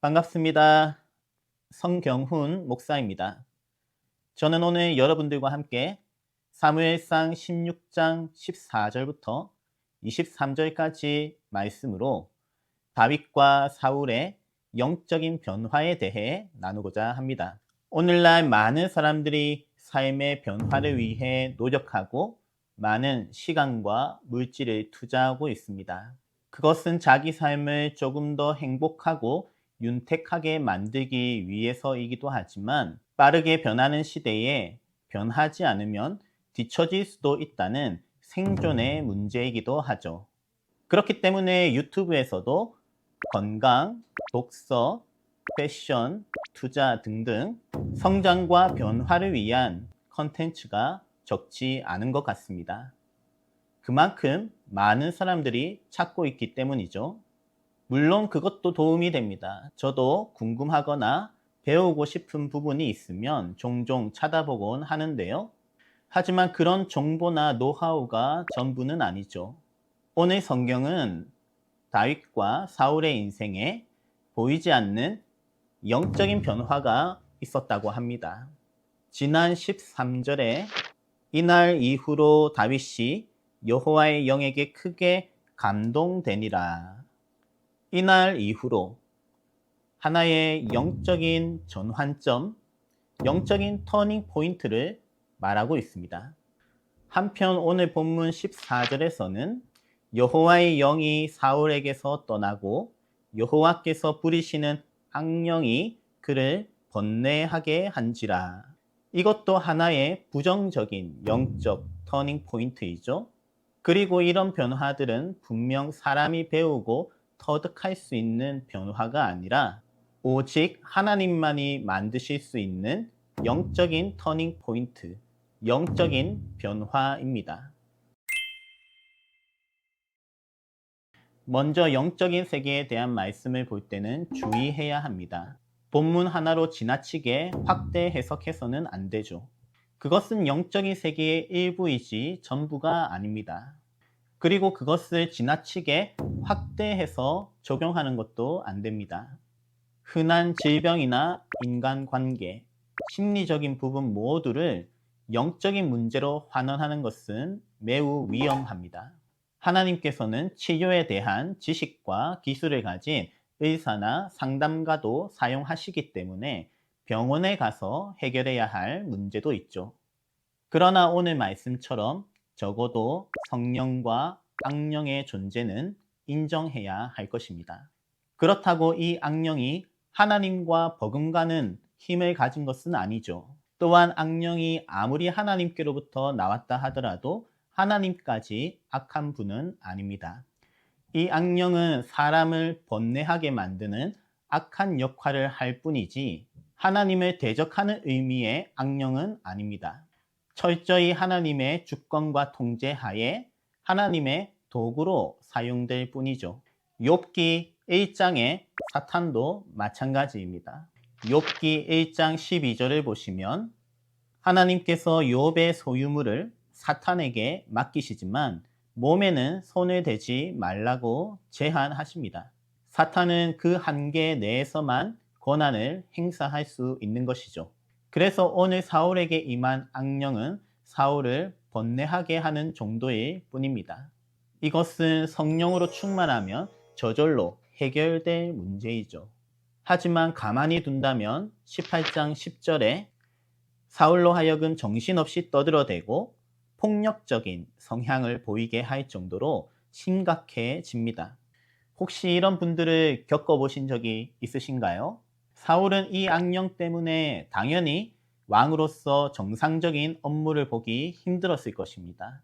반갑습니다. 성경훈 목사입니다. 저는 오늘 여러분들과 함께 사무엘상 16장 14절부터 23절까지 말씀으로 다윗과 사울의 영적인 변화에 대해 나누고자 합니다. 오늘날 많은 사람들이 삶의 변화를 위해 노력하고 많은 시간과 물질을 투자하고 있습니다. 그것은 자기 삶을 조금 더 행복하고 윤택하게 만들기 위해서이기도 하지만 빠르게 변하는 시대에 변하지 않으면 뒤처질 수도 있다는 생존의 문제이기도 하죠. 그렇기 때문에 유튜브에서도 건강, 독서, 패션, 투자 등등 성장과 변화를 위한 컨텐츠가 적지 않은 것 같습니다. 그만큼 많은 사람들이 찾고 있기 때문이죠. 물론 그것도 도움이 됩니다. 저도 궁금하거나 배우고 싶은 부분이 있으면 종종 찾아보곤 하는데요. 하지만 그런 정보나 노하우가 전부는 아니죠. 오늘 성경은 다윗과 사울의 인생에 보이지 않는 영적인 변화가 있었다고 합니다. 지난 13절에 이날 이후로 다윗이 여호와의 영에게 크게 감동되니라. 이날 이후로 하나의 영적인 전환점, 영적인 터닝 포인트를 말하고 있습니다. 한편 오늘 본문 14절에서는 여호와의 영이 사울에게서 떠나고 여호와께서 부리시는 악령이 그를 번뇌하게 한지라. 이것도 하나의 부정적인 영적 터닝 포인트이죠. 그리고 이런 변화들은 분명 사람이 배우고 터득할 수 있는 변화가 아니라 오직 하나님만이 만드실 수 있는 영적인 터닝 포인트, 영적인 변화입니다. 먼저 영적인 세계에 대한 말씀을 볼 때는 주의해야 합니다. 본문 하나로 지나치게 확대 해석해서는 안 되죠. 그것은 영적인 세계의 일부이지 전부가 아닙니다. 그리고 그것을 지나치게 확대해서 적용하는 것도 안 됩니다. 흔한 질병이나 인간관계, 심리적인 부분 모두를 영적인 문제로 환원하는 것은 매우 위험합니다. 하나님께서는 치료에 대한 지식과 기술을 가진 의사나 상담가도 사용하시기 때문에 병원에 가서 해결해야 할 문제도 있죠. 그러나 오늘 말씀처럼 적어도 성령과 악령의 존재는 인정해야 할 것입니다. 그렇다고 이 악령이 하나님과 버금가는 힘을 가진 것은 아니죠. 또한 악령이 아무리 하나님께로부터 나왔다 하더라도 하나님까지 악한 분은 아닙니다. 이 악령은 사람을 번뇌하게 만드는 악한 역할을 할 뿐이지 하나님을 대적하는 의미의 악령은 아닙니다. 철저히 하나님의 주권과 통제 하에 하나님의 도구로 사용될 뿐이죠. 욥기 1장의 사탄도 마찬가지입니다. 욥기 1장 12절을 보시면 하나님께서 욥의 소유물을 사탄에게 맡기시지만 몸에는 손을 대지 말라고 제한하십니다. 사탄은 그 한계 내에서만 권한을 행사할 수 있는 것이죠. 그래서 오늘 사울에게 임한 악령은 사울을 번뇌하게 하는 정도일 뿐입니다. 이것은 성령으로 충만하면 저절로 해결될 문제이죠. 하지만 가만히 둔다면 18장 10절에 사울로 하여금 정신없이 떠들어대고 폭력적인 성향을 보이게 할 정도로 심각해집니다. 혹시 이런 분들을 겪어보신 적이 있으신가요? 사울은 이 악령 때문에 당연히 왕으로서 정상적인 업무를 보기 힘들었을 것입니다.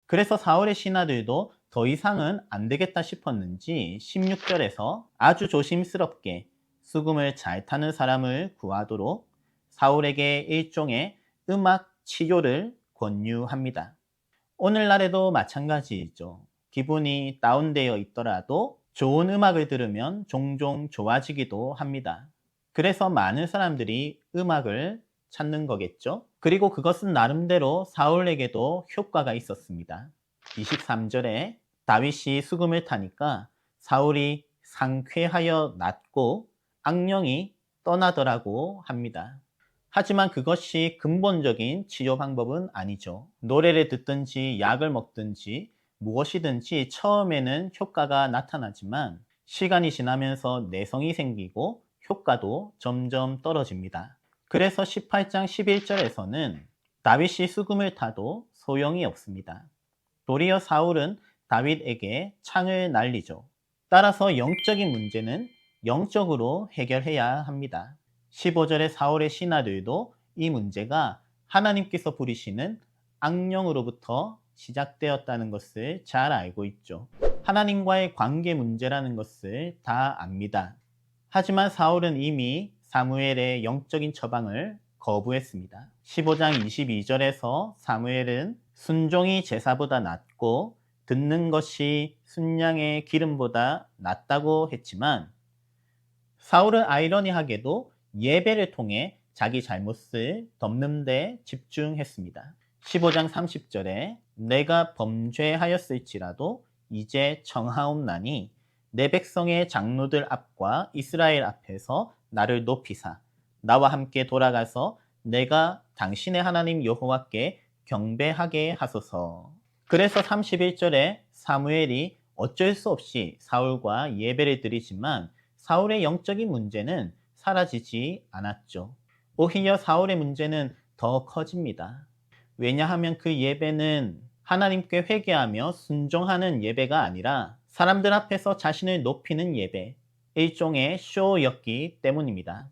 그래서 사울의 신하들도 더 이상은 안 되겠다 싶었는지 16절에서 아주 조심스럽게 수금을 잘 타는 사람을 구하도록 사울에게 일종의 음악 치료를 권유합니다. 오늘날에도 마찬가지이죠. 기분이 다운되어 있더라도 좋은 음악을 들으면 종종 좋아지기도 합니다. 그래서 많은 사람들이 음악을 찾는 거겠죠. 그리고 그것은 나름대로 사울에게도 효과가 있었습니다. 23절에 다윗이 수금을 타니까 사울이 상쾌하여 낫고 악령이 떠나더라고 합니다. 하지만 그것이 근본적인 치료 방법은 아니죠. 노래를 듣든지 약을 먹든지 무엇이든지 처음에는 효과가 나타나지만 시간이 지나면서 내성이 생기고 효과도 점점 떨어집니다. 그래서 18장 11절에서는 다윗이 수금을 타도 소용이 없습니다. 도리어 사울은 다윗에게 창을 날리죠. 따라서 영적인 문제는 영적으로 해결해야 합니다. 15절의 사울의 신하들도 이 문제가 하나님께서 부리시는 악령으로부터 시작되었다는 것을 잘 알고 있죠. 하나님과의 관계 문제라는 것을 다 압니다. 하지만 사울은 이미 사무엘의 영적인 처방을 거부했습니다. 15장 22절에서 사무엘은 순종이 제사보다 낫고 듣는 것이 순양의 기름보다 낫다고 했지만 사울은 아이러니하게도 예배를 통해 자기 잘못을 덮는 데 집중했습니다. 15장 30절에 내가 범죄하였을지라도 이제 청하옵나니 내 백성의 장로들 앞과 이스라엘 앞에서 나를 높이사 나와 함께 돌아가서 내가 당신의 하나님 여호와께 경배하게 하소서. 그래서 31절에 사무엘이 어쩔 수 없이 사울과 예배를 드리지만 사울의 영적인 문제는 사라지지 않았죠. 오히려 사울의 문제는 더 커집니다. 왜냐하면 그 예배는 하나님께 회개하며 순종하는 예배가 아니라 사람들 앞에서 자신을 높이는 예배, 일종의 쇼였기 때문입니다.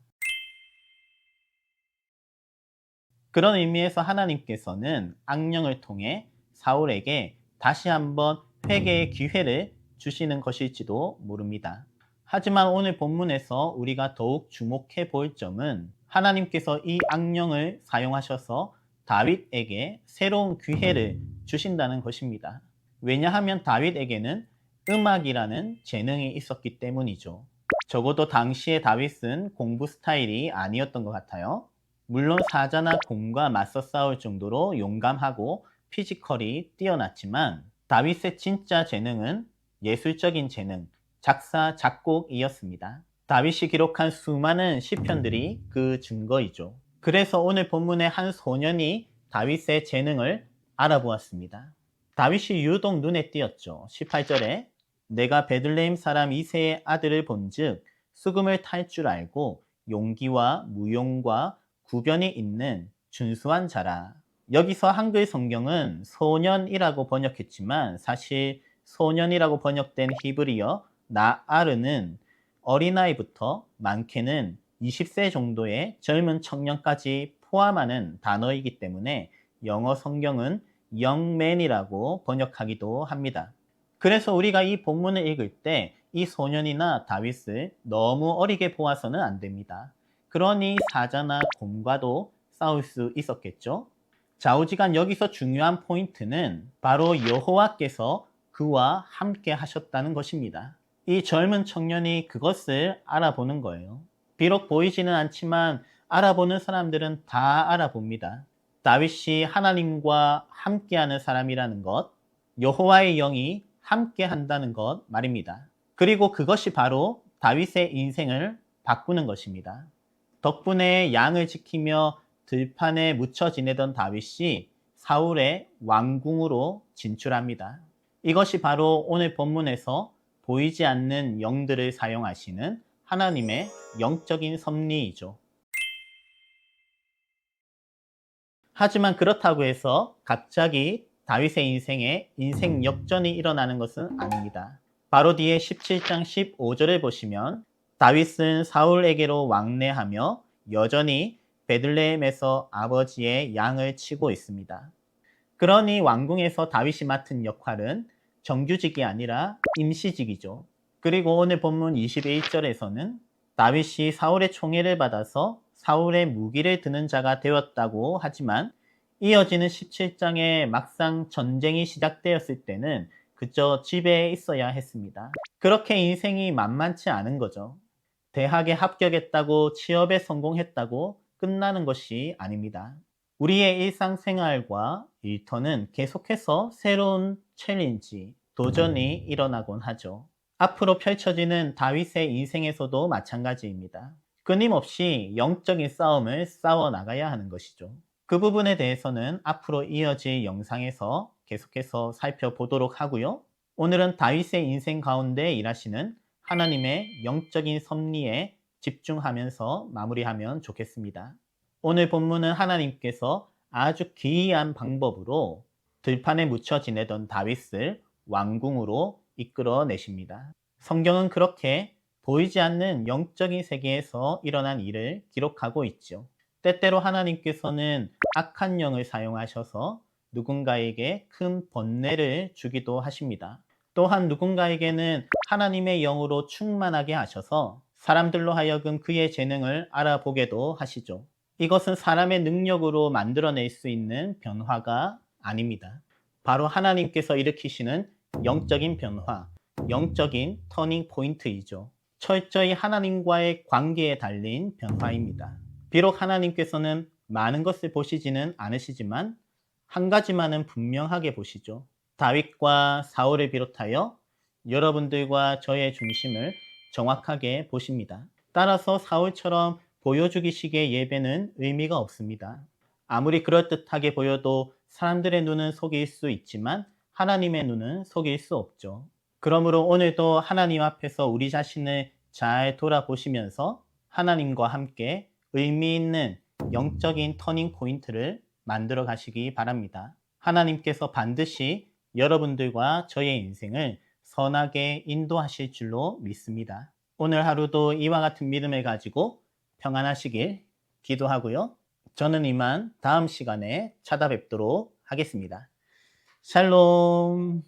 그런 의미에서 하나님께서는 악령을 통해 사울에게 다시 한번 회개의 기회를 주시는 것일지도 모릅니다. 하지만 오늘 본문에서 우리가 더욱 주목해 볼 점은 하나님께서 이 악령을 사용하셔서 다윗에게 새로운 기회를 주신다는 것입니다. 왜냐하면 다윗에게는 음악이라는 재능이 있었기 때문이죠. 적어도 당시의 다윗은 공부 스타일이 아니었던 것 같아요. 물론 사자나 곰과 맞서 싸울 정도로 용감하고 피지컬이 뛰어났지만 다윗의 진짜 재능은 예술적인 재능, 작사, 작곡이었습니다. 다윗이 기록한 수많은 시편들이 그 증거이죠. 그래서 오늘 본문의 한 소년이 다윗의 재능을 알아보았습니다. 다윗이 유독 눈에 띄었죠. 18절에 내가 베들레헴 사람 이새의 아들을 본즉 수금을 탈 줄 알고 용기와 무용과 구변이 있는 준수한 자라. 여기서 한글 성경은 소년이라고 번역했지만 사실 소년이라고 번역된 히브리어 나아르는 어린아이부터 많게는 20세 정도의 젊은 청년까지 포함하는 단어이기 때문에 영어 성경은 young man이라고 번역하기도 합니다. 그래서 우리가 이 본문을 읽을 때 이 소년이나 다윗을 너무 어리게 보아서는 안 됩니다. 그러니 사자나 곰과도 싸울 수 있었겠죠. 좌우지간 여기서 중요한 포인트는 바로 여호와께서 그와 함께 하셨다는 것입니다. 이 젊은 청년이 그것을 알아보는 거예요. 비록 보이지는 않지만 알아보는 사람들은 다 알아봅니다. 다윗이 하나님과 함께하는 사람이라는 것, 여호와의 영이 함께 한다는 것 말입니다. 그리고 그것이 바로 다윗의 인생을 바꾸는 것입니다. 덕분에 양을 지키며 들판에 묻혀 지내던 다윗이 사울의 왕궁으로 진출합니다. 이것이 바로 오늘 본문에서 보이지 않는 영들을 사용하시는 하나님의 영적인 섭리이죠. 하지만 그렇다고 해서 갑자기 다윗의 인생에 인생 역전이 일어나는 것은 아닙니다. 바로 뒤에 17장 15절을 보시면 다윗은 사울에게로 왕래하며 여전히 베들레헴에서 아버지의 양을 치고 있습니다. 그러니 왕궁에서 다윗이 맡은 역할은 정규직이 아니라 임시직이죠. 그리고 오늘 본문 21절에서는 다윗이 사울의 총애를 받아서 사울의 무기를 드는 자가 되었다고 하지만 이어지는 17장에 막상 전쟁이 시작되었을 때는 그저 집에 있어야 했습니다. 그렇게 인생이 만만치 않은 거죠. 대학에 합격했다고 취업에 성공했다고 끝나는 것이 아닙니다. 우리의 일상생활과 일터는 계속해서 새로운 챌린지, 도전이 일어나곤 하죠. 앞으로 펼쳐지는 다윗의 인생에서도 마찬가지입니다. 끊임없이 영적인 싸움을 싸워 나가야 하는 것이죠. 그 부분에 대해서는 앞으로 이어질 영상에서 계속해서 살펴보도록 하고요. 오늘은 다윗의 인생 가운데 일하시는 하나님의 영적인 섭리에 집중하면서 마무리하면 좋겠습니다. 오늘 본문은 하나님께서 아주 기이한 방법으로 들판에 묻혀 지내던 다윗을 왕궁으로 이끌어내십니다. 성경은 그렇게 보이지 않는 영적인 세계에서 일어난 일을 기록하고 있죠. 때때로 하나님께서는 악한 영을 사용하셔서 누군가에게 큰 번뇌를 주기도 하십니다. 또한 누군가에게는 하나님의 영으로 충만하게 하셔서 사람들로 하여금 그의 재능을 알아보게도 하시죠. 이것은 사람의 능력으로 만들어낼 수 있는 변화가 아닙니다. 바로 하나님께서 일으키시는 영적인 변화, 영적인 터닝 포인트이죠. 철저히 하나님과의 관계에 달린 변화입니다. 비록 하나님께서는 많은 것을 보시지는 않으시지만 한 가지만은 분명하게 보시죠. 다윗과 사울을 비롯하여 여러분들과 저의 중심을 정확하게 보십니다. 따라서 사울처럼 보여주기식의 예배는 의미가 없습니다. 아무리 그럴듯하게 보여도 사람들의 눈은 속일 수 있지만 하나님의 눈은 속일 수 없죠. 그러므로 오늘도 하나님 앞에서 우리 자신을 잘 돌아보시면서 하나님과 함께 의미 있는 영적인 터닝 포인트를 만들어 가시기 바랍니다. 하나님께서 반드시 여러분들과 저의 인생을 선하게 인도하실 줄로 믿습니다. 오늘 하루도 이와 같은 믿음을 가지고 평안하시길 기도하고요. 저는 이만 다음 시간에 찾아뵙도록 하겠습니다. 샬롬.